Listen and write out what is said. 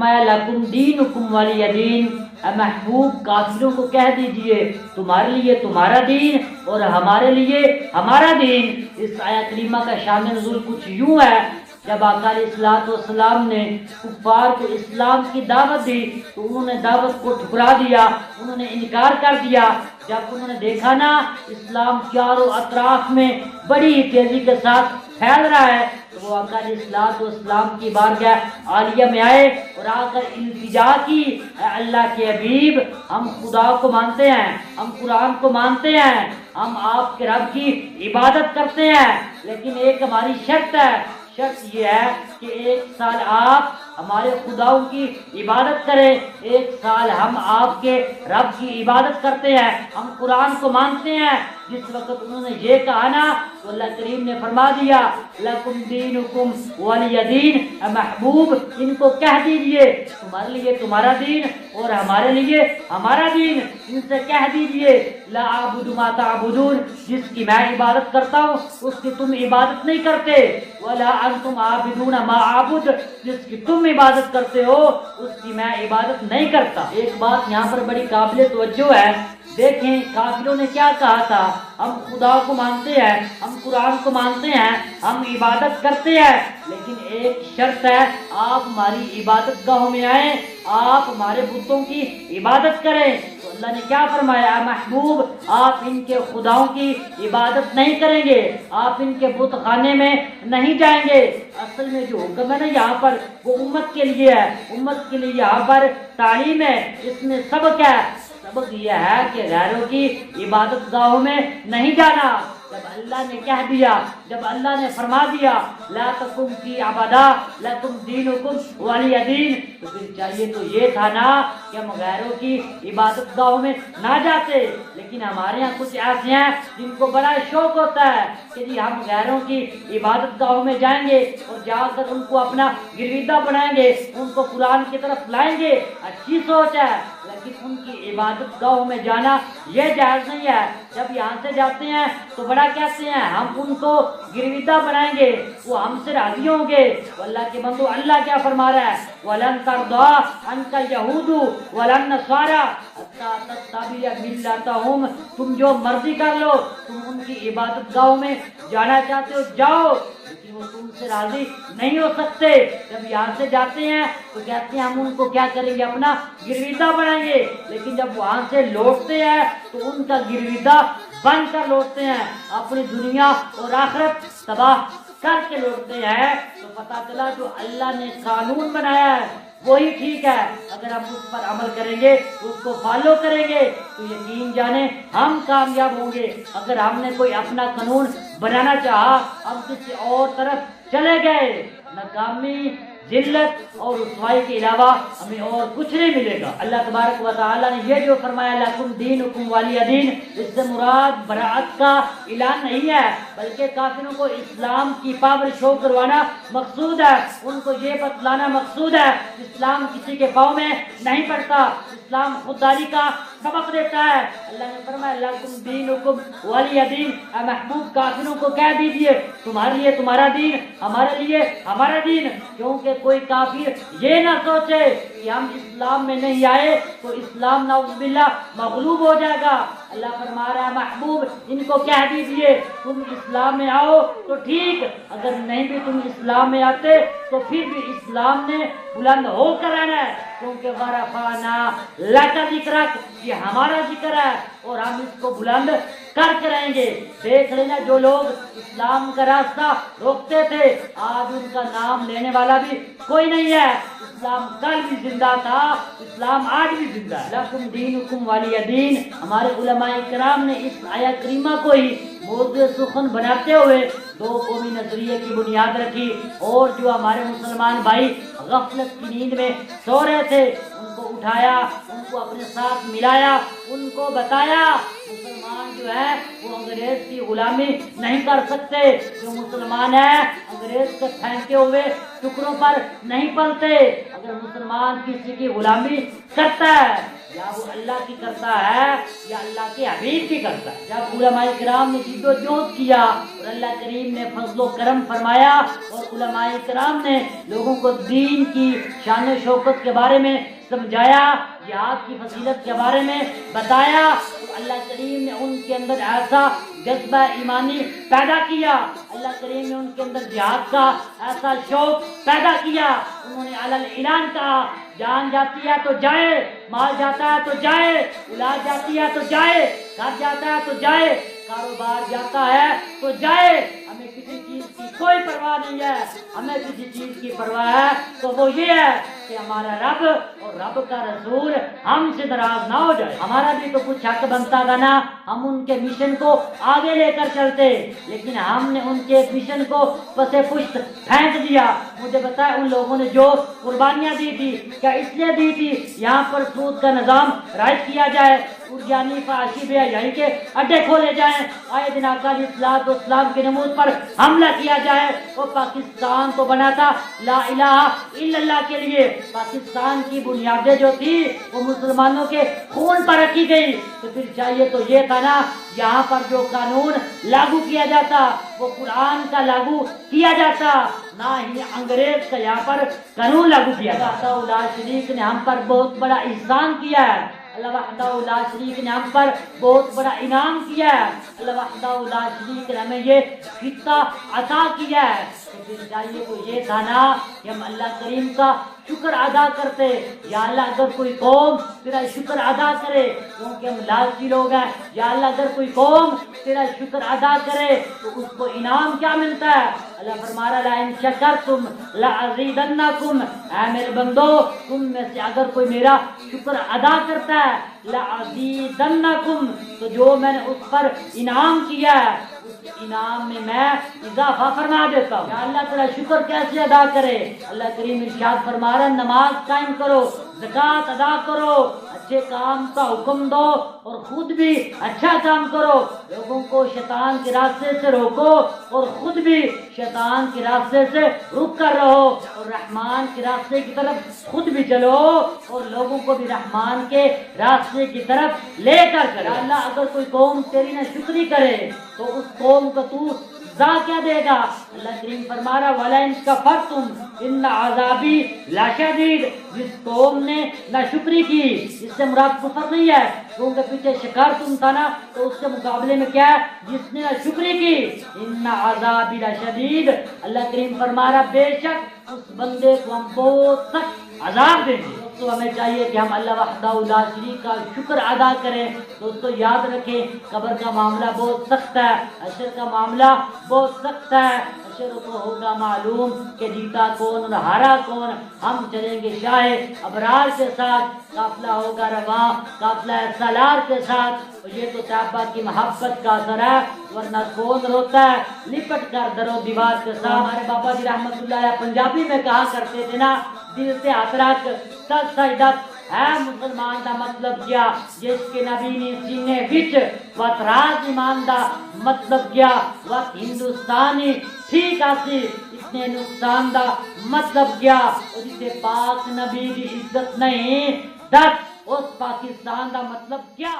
فرمایا لکم دینکم ولی دین، اے محبوب کافروں کو کہہ دیجئے تمہارے لیے تمہارا دین اور ہمارے لیے ہمارا دین۔ اس آیت کریمہ کا شان نزول کچھ یوں ہے، جب آقا علیہ الصلوۃ والسلام نے کفار کو اسلام کی دعوت دی تو انہوں نے دعوت کو ٹھکرا دیا، انہوں نے انکار کر دیا۔ جب انہوں نے دیکھا نا اسلام چاروں اطراف میں بڑی تیزی کے ساتھ پھیل رہا ہے تو وہ آقا علیہ الصلوۃ والسلام کی بارگاہ عالیہ میں آئے اور آ کر التجا کی، اے اللہ کے حبیب ہم خدا کو مانتے ہیں، ہم قرآن کو مانتے ہیں، ہم آپ کے رب کی عبادت کرتے ہیں، لیکن ایک ہماری شرط ہے، شرط یہ ہے کہ 1 سال آپ ہمارے خداؤں کی عبادت کریں، 1 سال ہم آپ کے رب کی عبادت کرتے ہیں، ہم قرآن کو مانتے ہیں۔ جس وقت انہوں نے یہ کہا نا تو اللہ کریم نے فرما دیا لکم دینکم ولی دین، اے محبوب ان کو کہہ دیجئے تمہارے لیے تمہارا دین اور ہمارے لیے ہمارا دین۔ ان سے کہہ دیجئے لا اعبد ما تعبدون، جس کی میں عبادت کرتا ہوں اس کی تم عبادت نہیں کرتے، ولا انتم عابدون ما اعبد، جس کی تم عبادت کرتے ہو اس کی میں عبادت نہیں کرتا۔ ایک بات یہاں پر بڑی قابل توجہ ہے، دیکھیں کافروں نے کیا کہا تھا، ہم خدا کو مانتے ہیں، ہم قرآن کو مانتے ہیں، ہم عبادت کرتے ہیں، لیکن ایک شرط ہے آپ ہماری عبادت گاہوں میں آئیں، آپ ہمارے بتوں کی عبادت کریں۔ تو اللہ نے کیا فرمایا، محبوب آپ ان کے خداؤں کی عبادت نہیں کریں گے، آپ ان کے بت خانے میں نہیں جائیں گے۔ اصل میں جو حکم ہے نا یہاں پر وہ امت کے لیے ہے، امت کے لیے یہاں پر تعلیم ہے، اس میں سبق ہے۔ سبق یہ ہے کہ غیروں کی عبادت گاہوں میں نہیں جانا۔ جب اللہ نے کہہ دیا، جب اللہ نے فرما دیا لا تکم فی عبدا لکم دینکم ولی دین، تو پھر چاہیے تو یہ تھا نا کہ ہم غیروں کی عبادت گاہوں میں نہ جاتے، لیکن ہمارے یہاں کچھ ایسے ہیں جن کو بڑا شوق ہوتا ہے کہ جی ہم غیروں کی عبادت گاہوں میں جائیں گے اور جا کر ان کو اپنا گرویدہ بنائیں گے، ان کو قرآن کی طرف لائیں گے۔ اچھی سوچ ہے، لیکن ان کی عبادت گاہوں میں جانا یہ جائز نہیں ہے۔ جب یہاں سے جاتے ہیں تو بڑا کہتے ہیں ہم ان کو گرویدہ بنائیں گے، وہ ہم سے راضی ہوں گے۔ اللہ کے بندو اللہ کیا فرما رہا ہے، وَلَن تَرْضَىٰ عَنْكَ الْيَهُودُ وَلَا النَّصَارَىٰ حَتَّىٰ تَتَّبِعَ مِلَّتَهُمْ، تم جو مرضی کر لو، تم ان کی عبادت گاہوں میں جانا چاہتے ہو جاؤ، لیکن وہ تم سے راضی نہیں ہو سکتے۔ جب یہاں سے جاتے ہیں تو کہتے ہیں ہم ان کو کیا کریں گے، اپنا گرویدہ بنائیں گے، لیکن جب وہاں سے لوٹتے ہیں تو ان کا گرویدہ بن کر لوٹتے ہیں، اپنی دنیا اور آخرت تباہ کر کے لوٹتے ہیں۔ تو پتہ چلا جو اللہ نے قانون بنایا ہے وہی ٹھیک ہے، اگر ہم اس پر عمل کریں گے، اس کو فالو کریں گے تو یقین جانے ہم کامیاب ہوں گے۔ اگر ہم نے کوئی اپنا قانون بنانا چاہا، ہم کسی اور طرف چلے گئے، ناکامی، ذلت اور رسوائی کے علاوہ ہمیں اور کچھ نہیں ملے گا۔ اللہ تبارک و تعالیٰ نے یہ جو فرمایا لکم دینکم ولی دین، اس سے مراد برات کا اعلان نہیں ہے، بلکہ کافروں کو اسلام کی پاور شو کروانا مقصود ہے، ان کو یہ بتلانا مقصود ہے اسلام کسی کے پاؤں میں نہیں پڑتا، اسلام خودداری کا سبق دیتا ہے۔ اللہ نے فرمایا لکم دینکم ولی دین، اے محبوب کافروں کو کہہ دیجئے تمہارے لیے تمہارا دین، ہمارے لیے ہمارا دین، کیونکہ کوئی کافر یہ نہ سوچے کہ ہم اسلام میں نہیں آئے تو اسلام نعوذ باللہ مغلوب ہو جائے گا۔ اللہ فرما رہا ہے محبوب ان کو کہہ دیجئے تم اسلام میں آؤ تو ٹھیک، اگر نہیں بھی تم اسلام میں آتے تو پھر بھی اسلام نے بلند ہو کر رہنا ہے، کیونکہ ورفعنا لک ذکرک، یہ ہمارا ذکر ہے اور ہم اس کو بلند کر کے رہیں گے۔ دیکھ لینا جو لوگ اسلام کا راستہ روکتے تھے آج ان کا نام لینے والا بھی کوئی نہیں ہے۔ اسلام کل بھی زندہ تھا، اسلام آج بھی زندہ ہے۔ لکم دینکم ولی دین، ہمارے علماء کرام نے اس آیت کریمہ کو ہی موضوع سخن بناتے ہوئے دو قومی نظریے کی بنیاد رکھی، اور جو ہمارے مسلمان بھائی غفلت کی نیند میں سو رہے تھے ان کو اٹھایا، ان کو اپنے ساتھ ملایا، ان کو بتایا مسلمان جو ہے وہ انگریز کی غلامی نہیں کر سکتے، جو مسلمان ہے انگریز کے پھینکے ہوئے ٹکڑوں پر نہیں پلتے۔ اگر مسلمان کسی کی غلامی کرتا ہے، یا وہ اللہ کی کرتا ہے یا اللہ کے حبیب کی کرتا ہے۔ جب علماء کرام نے جد و جہد کیا اور اللہ کریم نے فضل و کرم فرمایا اور علماء کرام نے لوگوں کو دین کی شان و شوکت کے بارے میں سمجھایا، جہاد کی فضیلت کے بارے میں بتایا، تو اللہ کریم نے ان کے اندر ایسا جذبہ ایمانی پیدا کیا، اللہ کریم نے ان کے اندر جہاد کا ایسا شوق پیدا کیا، انہوں نے علی الاعلان کہا جان جاتی ہے تو جائے، مال جاتا ہے تو جائے، اولاد جاتی ہے تو جائے، گھر جاتا ہے تو جائے، کاروبار جاتا ہے تو جائے، ہمیں کسی چیز کی کوئی پرواہ نہیں ہے، ہمیں کسی چیز کی پرواہ ہے تو وہ یہ ہے کہ ہمارا رب اور رب کا رسول ہم سے ناراض نہ ہو جائے۔ ہمارا بھی تو کچھ حق بنتا تھا نا، ہم ان کے مشن کو آگے لے کر چلتے، لیکن ہم نے ان کے مشن کو پس پشت پھینک دیا۔ مجھے بتائے ان لوگوں نے جو قربانیاں دی تھی کیا اس لیے دی تھی یہاں پر سود کا نظام رائج کیا جائے، ارجانی فحاشی بے حیائی کے اڈے کھولے جائیں، آئے دن آقا علیہ الصلوۃ والسلام کی نمود پر حملہ کیا جائے؟ وہ پاکستان تو بنا تھا لا الہ الا اللہ کے لیے، پاکستان کی بنیادیں جو تھی وہ مسلمانوں کے خون پر رکھی گئی، تو پھر چاہیے تو یہ تھا نا یہاں پر جو قانون لاگو کیا جاتا وہ قرآن کا لاگو کیا جاتا، نہ ہی انگریز کا یہاں پر قانون لاگو کیا جاتا۔ اللہ شریف نے ہم پر بہت بڑا احسان کیا ہے، اللہ وحدہ لا شریک نے ہم پر بہت بڑا انعام کیا ہے، اللہ وحدہ لا شریک نے ہمیں یہ خطہ عطا کیا ہے، تو پھر چاہیے تو یہ تھا نا کہ ہم اللہ کریم کا شکر ادا کرتے۔ یا اللہ اگر کوئی قوم تیرا شکر ادا کرے، کیونکہ ہم لالچی لوگ ہیں، یا اللہ اگر کوئی قوم تیرا شکر ادا کرے تو اس کو انعام کیا ملتا ہے؟ اللہ فرما رہا لئن شکرتم لازیدنکم، اے میرے بندو تم میں سے اگر کوئی میرا شکر ادا کرتا ہے لازیدنکم، تو جو میں نے اس پر انعام کیا ہے اس انعام میں اضافہ فرما دیتا ہوں۔ یا اللہ تیرا شکر کیسے ادا کرے؟ اللہ کریم ارشاد فرما رہا نماز قائم کرو، زکوٰۃ ادا کرو، اچھے کام کا حکم دو اور خود بھی اچھا کام کرو، لوگوں کو شیطان کے راستے سے روکو اور خود بھی شیطان کے راستے سے رک کر رہو، اور رحمان کے راستے کی طرف خود بھی چلو اور لوگوں کو بھی رحمان کے راستے کی طرف لے کر چلو۔ اللہ اگر کوئی قوم تیری نہ شکری کرے تو اس قوم کو تو سزا کیا دے گا؟ اللہ کریم فرما رہا وَلَئِن كَفَرْتُمْ إِنَّ عَذَابِي لَشَدِيدٌ، جس قوم نے ناشکری کی، اس سے مراد کفر نہیں ہے کیونکہ پیچھے شکار تم تھا نا، تو اس کے مقابلے میں کیا ہے جس نے ناشکری کی، إِنَّ عَذَابِي لَشَدِيدٌ، اللہ کریم فرما رہا بے شک اس بندے کو ہم بہت سخت عذاب دیں گے۔ دوستو ہمیں چاہیے کہ ہم اللہ وحدہ لا شریک کا شکر ادا کریں۔ دوستو یاد رکھیں قبر کا معاملہ بہت سخت ہے، حشر کا معاملہ بہت سخت ہے، حشر کو ہوگا معلوم کہ جیتا کون اور ہارا کون۔ ہم چلیں گے شاہ ابرار کے ساتھ، قافلہ ہوگا رواں قافلہ سالار کے ساتھ، اور یہ تو صحابہ کی محبت کا اثر ہے، ورنہ کون روتا ہے لپٹ کر در و دیوار کے ساتھ۔ ہمارے بابا جی رحمت اللہ علیہ پنجابی میں کہا کرتے تھے نا دل سے ہاتھ رکھ سچ سجدت ہے مسلمان دا مطلب کیا، جس کے نبی نے سینے وچ وت راز ایمان دا مطلب کیا، وت ہندوستانی ٹھیک آسی اتنے نقصان دا مطلب کیا، اور جسے پاک نبی دی عزت نہیں دس اس پاکستان دا مطلب کیا۔